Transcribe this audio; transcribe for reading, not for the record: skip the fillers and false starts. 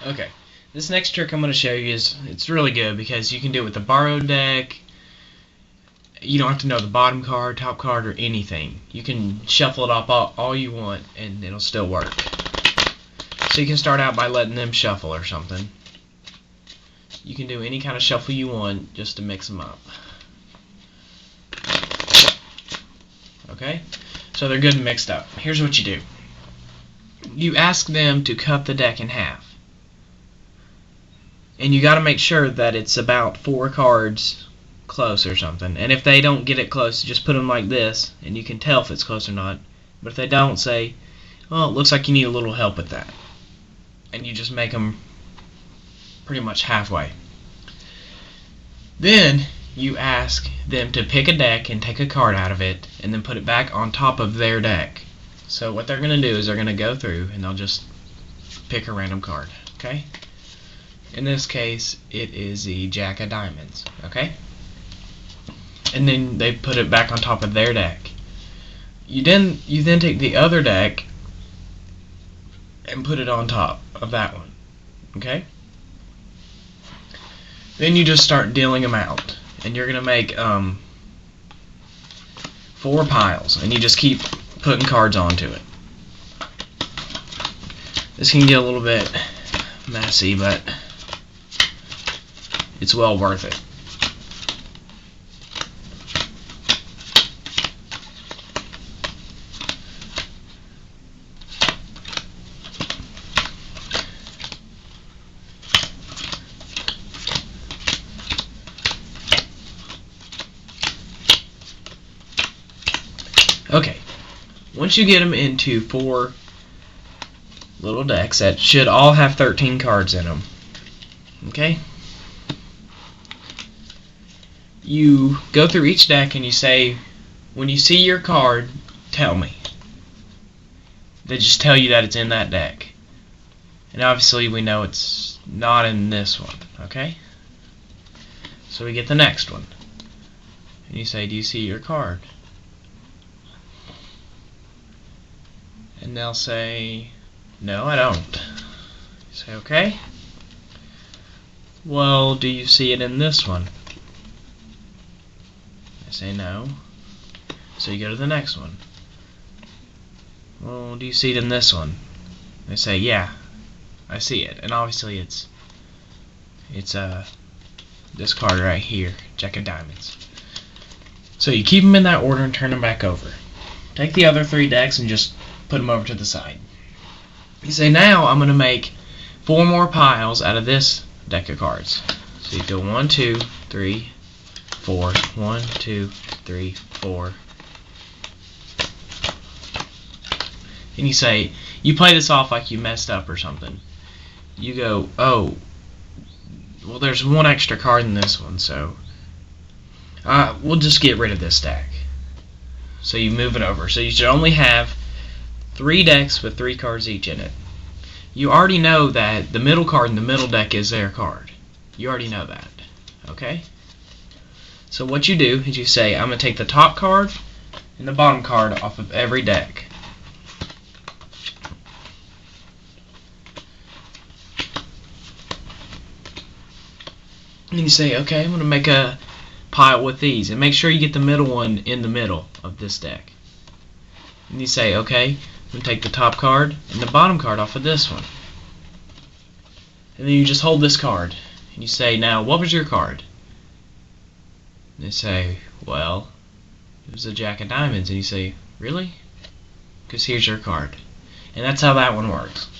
Okay, this next trick I'm going to show you it's really good because you can do it with the borrowed deck. You don't have to know the bottom card, top card, or anything. You can shuffle it up all you want and it'll still work. So you can start out by letting them shuffle or something. You can do any kind of shuffle you want just to mix them up. Okay? So they're good and mixed up. Here's what you do. You ask them to cut the deck in half. And you got to make sure that it's about 4 cards close or something. And if they don't get it close, just put them like this, and you can tell if it's close or not. But if they don't, say, well, it looks like you need a little help with that. And you just make them pretty much halfway. Then you ask them to pick a deck and take a card out of it, and then put it back on top of their deck. So what they're going to do is they're going to go through, and they'll just pick a random card. Okay? In this case, it is the Jack of Diamonds, okay? And then they put it back on top of their deck. You then take the other deck and put it on top of that one, okay? Then you just start dealing them out, and you're gonna make 4 piles, and you just keep putting cards onto it. This can get a little bit messy, but it's well worth it. Okay, once you get them into 4 little decks that should all have 13 cards in them, okay? You go through each deck and you say, when you see your card, tell me. They just tell you that it's in that deck. And obviously we know it's not in this one, okay? So we get the next one. And you say, do you see your card? And they'll say, no, I don't. You say, okay. Well, do you see it in this one? I say no. So you go to the next one. Well, do you see it in this one? They say, yeah, I see it. And obviously it's this card right here, Jack of Diamonds. So you keep them in that order and turn them back over. Take the other 3 decks and just put them over to the side. You say, now I'm going to make 4 more piles out of this deck of cards. So you go 1, 2, 3, 4. 1, 2, 3, 4. And you say, you play this off like you messed up or something. You go, oh, well, there's 1 extra card in this one, so we'll just get rid of this deck. So you move it over. So you should only have 3 decks with 3 cards each in it. You already know that the middle card in the middle deck is their card. You already know that, okay? So what you do is you say, I'm going to take the top card and the bottom card off of every deck. And you say, okay, I'm going to make a pile with these. And make sure you get the middle one in the middle of this deck. And you say, okay, I'm going to take the top card and the bottom card off of this one. And then you just hold this card. And you say, now, what was your card? And they say, well, it was a Jack of Diamonds. And you say, really? Because here's your card. And that's how that one works.